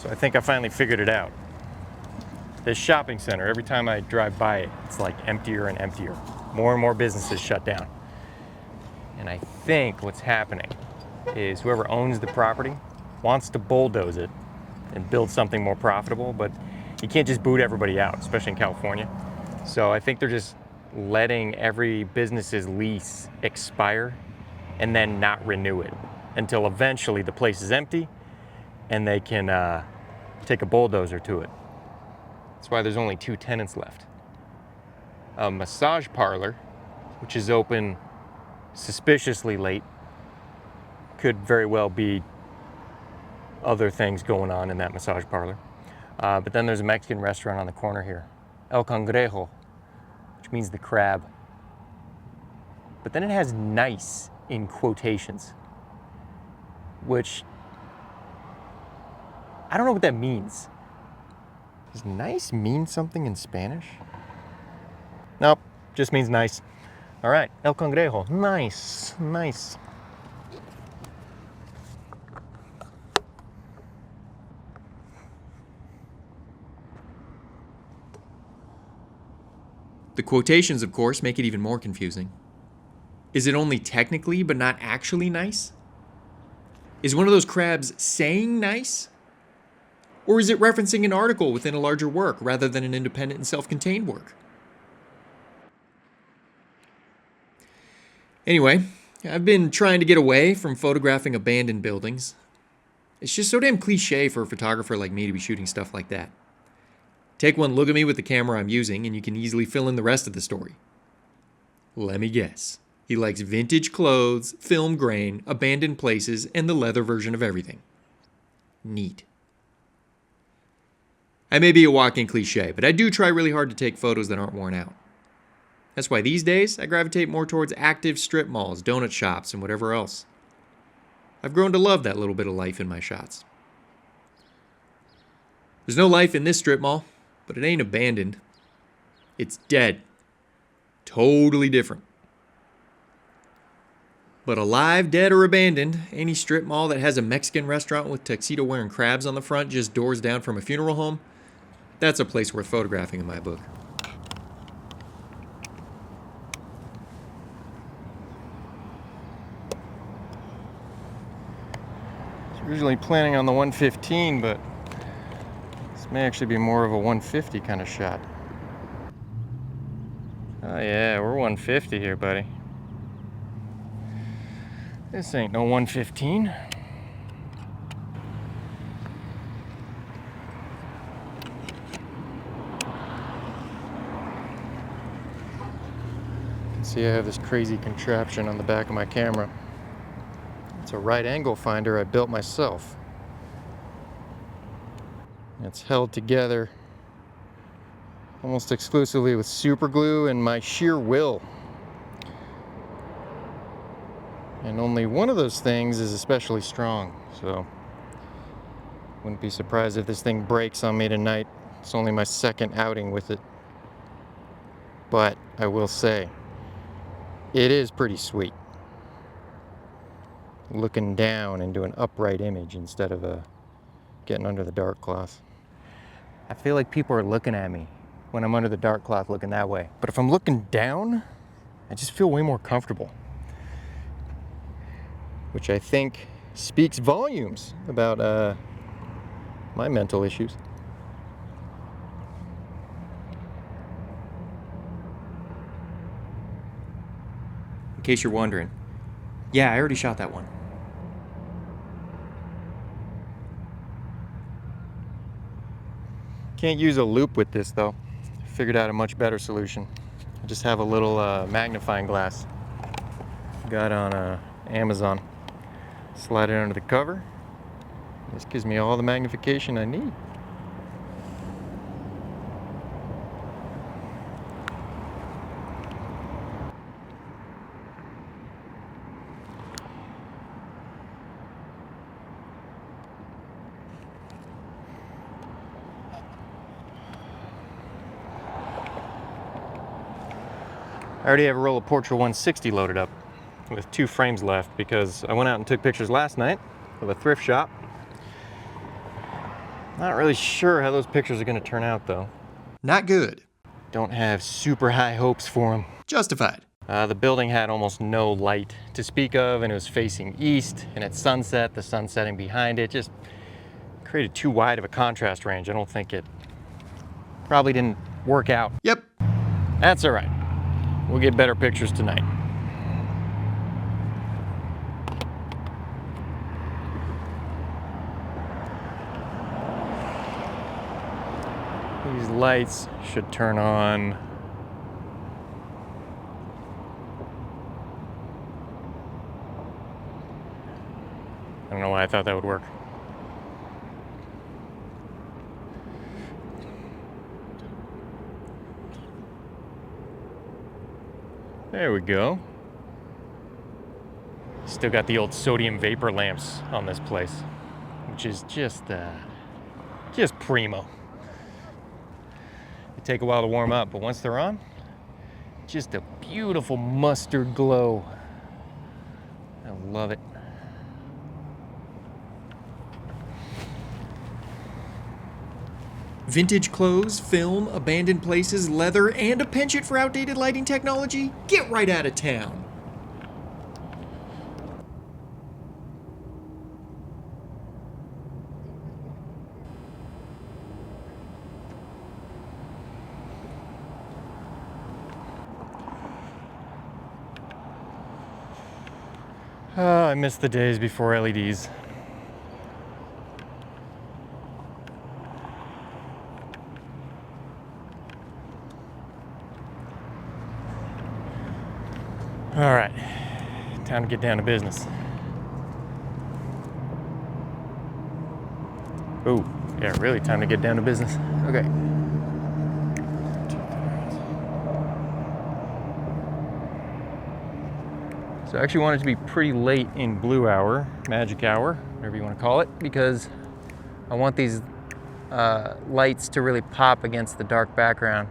So I think I finally figured it out. This shopping center, every time I drive by it, it's like emptier and emptier. More and more businesses shut down. And I think what's happening is whoever owns the property wants to bulldoze it and build something more profitable, but you can't just boot everybody out, especially in California. So I think they're just letting every business's lease expire and then not renew it until eventually the place is empty and they can take a bulldozer to it. That's why there's only 2 tenants left. A massage parlor, which is open suspiciously late, could very well be other things going on in that massage parlor. But then there's a Mexican restaurant on the corner here, El Cangrejo, which means the crab. But then it has nice in quotations, which I don't know what that means. Does nice mean something in Spanish? Nope, just means nice. All right, El Cangrejo, nice, nice. The quotations, of course, make it even more confusing. Is it only technically but not actually nice? Is one of those crabs saying nice? Or is it referencing an article within a larger work rather than an independent and self-contained work? Anyway, I've been trying to get away from photographing abandoned buildings. It's just so damn cliche for a photographer like me to be shooting stuff like that. Take one look at me with the camera I'm using and you can easily fill in the rest of the story. Let me guess. He likes vintage clothes, film grain, abandoned places, and the leather version of everything. Neat. I may be a walking cliche, but I do try really hard to take photos that aren't worn out. That's why these days I gravitate more towards active strip malls, donut shops, and whatever else. I've grown to love that little bit of life in my shots. There's no life in this strip mall, but it ain't abandoned. It's dead. Totally different. But alive, dead, or abandoned, any strip mall that has a Mexican restaurant with tuxedo-wearing crabs on the front just doors down from a funeral home, that's a place worth photographing in my book. I was originally planning on the 115, but this may actually be more of a 150 kind of shot. Oh yeah, we're 150 here, buddy. This ain't no 115. See, I have this crazy contraption on the back of my camera. It's a right angle finder I built myself. It's held together almost exclusively with super glue and my sheer will. And only one of those things is especially strong, so wouldn't be surprised if this thing breaks on me tonight. It's only my second outing with it. But I will say, it is pretty sweet. Looking down into an upright image instead of getting under the dark cloth. I feel like people are looking at me when I'm under the dark cloth looking that way. But if I'm looking down, I just feel way more comfortable. Which I think speaks volumes about my mental issues. In case you're wondering, yeah, I already shot that one. Can't use a loop with this though. Figured out a much better solution. I just have a little magnifying glass. Got on Amazon. Slide it under the cover. This gives me all the magnification I need. I already have a roll of Portra 160 loaded up with 2 frames left because I went out and took pictures last night with a thrift shop. Not really sure how those pictures are going to turn out, though. Not good. Don't have super high hopes for them. Justified. The building had almost no light to speak of, and it was facing east, and at sunset, the sun setting behind it just created too wide of a contrast range. I don't think it probably didn't work out. Yep. That's all right. We'll get better pictures tonight. These lights should turn on. I don't know why I thought that would work. There we go. Still got the old sodium vapor lamps on this place, which is just primo. They take a while to warm up, but once they're on, just a beautiful mustard glow. I love it. Vintage clothes, film, abandoned places, leather, and a penchant for outdated lighting technology? Get right out of town. I miss the days before LEDs. All right, time to get down to business. Oh, yeah, really time to get down to business. Okay. So I actually want it to be pretty late in blue hour, magic hour, whatever you want to call it, because I want these lights to really pop against the dark background.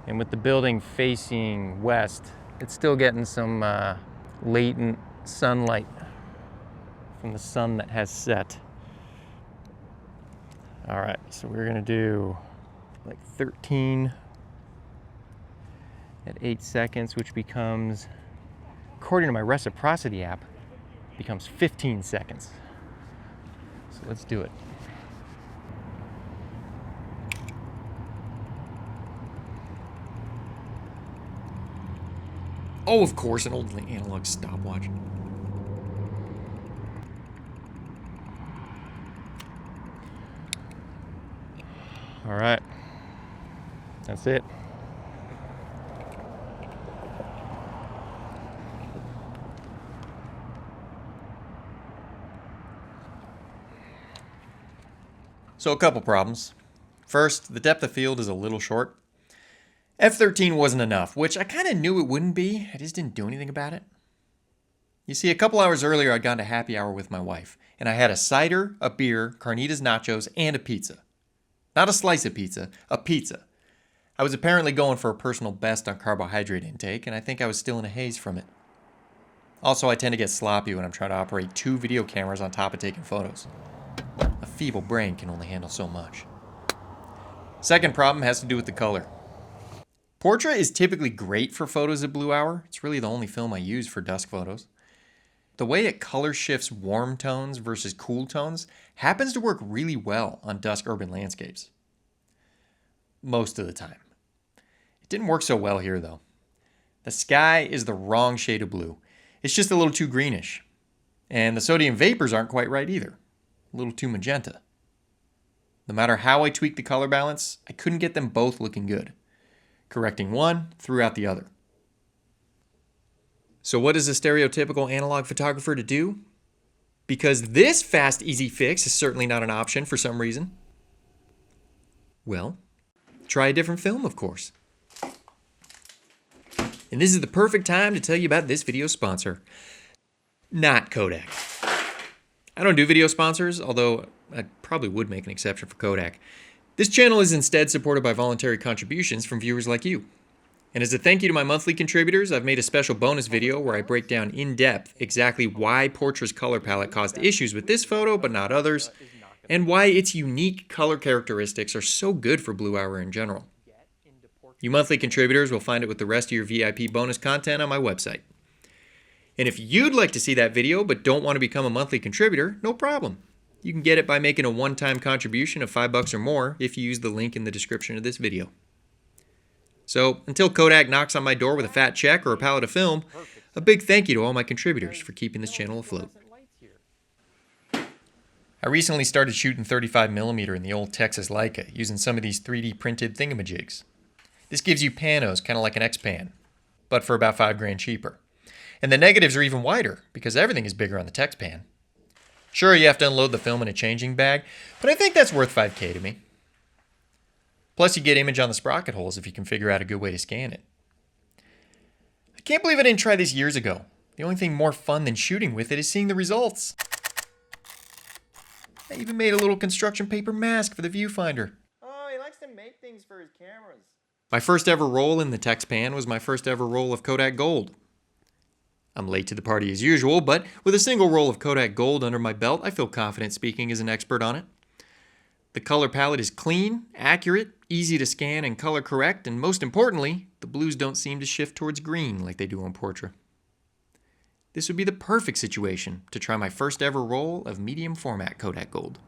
And with the building facing west, it's still getting some latent sunlight from the sun that has set. All right, so we're gonna do like 13 at 8 seconds, which becomes, according to my reciprocity app, becomes 15 seconds. So let's do it. Oh, of course, an old analog stopwatch. All right, that's it. So a couple problems. First, the depth of field is a little short. F13 wasn't enough, which I kind of knew it wouldn't be. I just didn't do anything about it. You see, a couple hours earlier, I'd gone to happy hour with my wife, and I had a cider, a beer, carnitas nachos, and a pizza. Not a slice of pizza, a pizza. I was apparently going for a personal best on carbohydrate intake, and I think I was still in a haze from it. Also, I tend to get sloppy when I'm trying to operate 2 video cameras on top of taking photos. A feeble brain can only handle so much. Second problem has to do with the color. Portra is typically great for photos at blue hour. It's really the only film I use for dusk photos. The way it color shifts warm tones versus cool tones happens to work really well on dusk urban landscapes. Most of the time. It didn't work so well here though. The sky is the wrong shade of blue. It's just a little too greenish. And the sodium vapors aren't quite right either. A little too magenta. No matter how I tweaked the color balance, I couldn't get them both looking good. Correcting one threw out the other. So what is a stereotypical analog photographer to do? Because this fast, easy fix is certainly not an option for some reason. Well, try a different film, of course. And this is the perfect time to tell you about this video sponsor. Not Kodak. I don't do video sponsors, although I probably would make an exception for Kodak. This channel is instead supported by voluntary contributions from viewers like you. And as a thank you to my monthly contributors, I've made a special bonus video where I break down in depth exactly why Portra's color palette caused issues with this photo but not others, and why its unique color characteristics are so good for Blue Hour in general. You monthly contributors will find it with the rest of your VIP bonus content on my website. And if you'd like to see that video but don't want to become a monthly contributor, no problem. You can get it by making a one-time contribution of $5 or more if you use the link in the description of this video. So, until Kodak knocks on my door with a fat check or a pallet of film, a big thank you to all my contributors for keeping this channel afloat. I recently started shooting 35mm in the old Texas Leica using some of these 3D printed thingamajigs. This gives you panos kind of like an X-Pan, but for about $5 cheaper. And the negatives are even wider because everything is bigger on the Tex-Pan. Sure, you have to unload the film in a changing bag, but I think that's worth $5 to me. Plus, you get image on the sprocket holes if you can figure out a good way to scan it. I can't believe I didn't try this years ago. The only thing more fun than shooting with it is seeing the results. I even made a little construction paper mask for the viewfinder. Oh, he likes to make things for his cameras. My first ever roll in the Tex-Pan was my first ever roll of Kodak Gold. I'm late to the party as usual, but with a single roll of Kodak Gold under my belt, I feel confident speaking as an expert on it. The color palette is clean, accurate, easy to scan and color correct, and most importantly, the blues don't seem to shift towards green like they do on Portra. This would be the perfect situation to try my first ever roll of medium format Kodak Gold.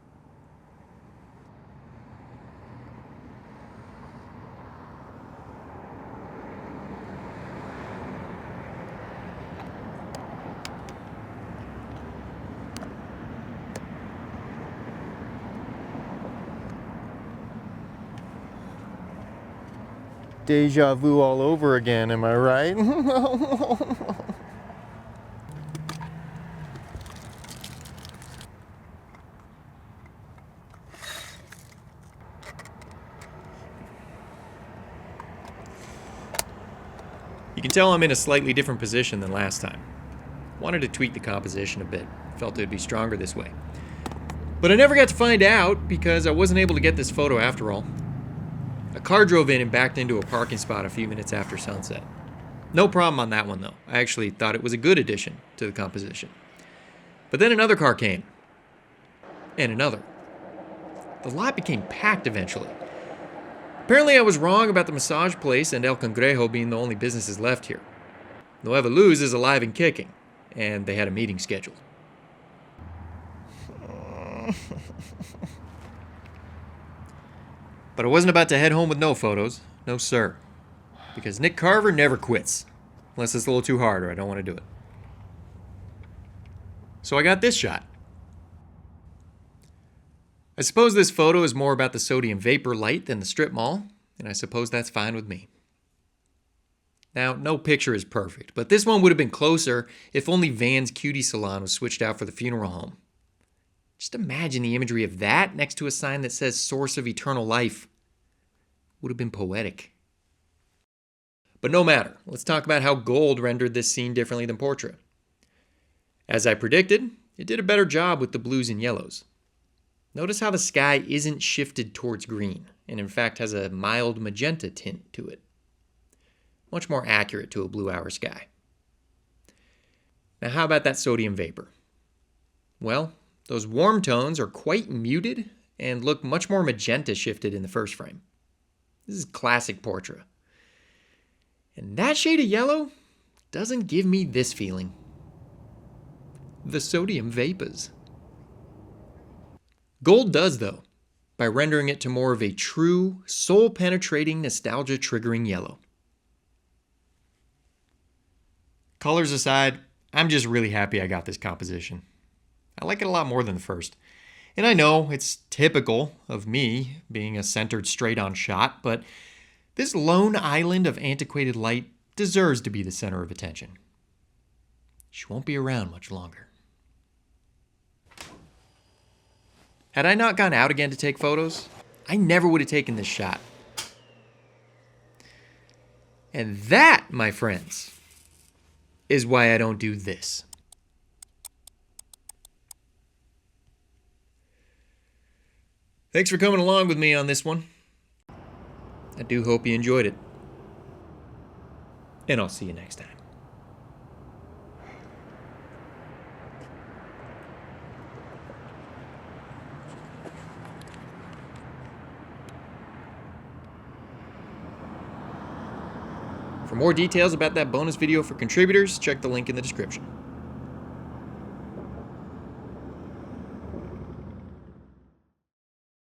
Deja vu all over again, am I right? You can tell I'm in a slightly different position than last time. Wanted to tweak the composition a bit, felt it would be stronger this way. But I never got to find out because I wasn't able to get this photo after all. A car drove in and backed into a parking spot a few minutes after sunset. No problem on that one though. I actually thought it was a good addition to the composition. But then another car came. And another. The lot became packed eventually. Apparently I was wrong about the massage place and El Cangrejo being the only businesses left here. Nueva Luz is alive and kicking, and they had a meeting scheduled. But I wasn't about to head home with no photos. No, sir. Because Nick Carver never quits. Unless it's a little too hard or I don't want to do it. So I got this shot. I suppose this photo is more about the sodium vapor light than the strip mall, and I suppose that's fine with me. Now, no picture is perfect, but this one would have been closer if only Van's Cutie Salon was switched out for the funeral home. Just imagine the imagery of that next to a sign that says Source of Eternal Life. Would have been poetic. But no matter, let's talk about how Gold rendered this scene differently than Portra. As I predicted, it did a better job with the blues and yellows. Notice how the sky isn't shifted towards green, and in fact has a mild magenta tint to it. Much more accurate to a blue hour sky. Now how about that sodium vapor? Well, those warm tones are quite muted and look much more magenta shifted in the first frame. This is classic Portra. And that shade of yellow doesn't give me this feeling. The sodium vapors. Gold does though, by rendering it to more of a true, soul-penetrating, nostalgia-triggering yellow. Colors aside, I'm just really happy I got this composition. I like it a lot more than the first. And I know it's typical of me being a centered straight-on shot, but this lone island of antiquated light deserves to be the center of attention. She won't be around much longer. Had I not gone out again to take photos, I never would have taken this shot. And that, my friends, is why I don't do this. Thanks for coming along with me on this one. I do hope you enjoyed it. And I'll see you next time. For more details about that bonus video for contributors, check the link in the description.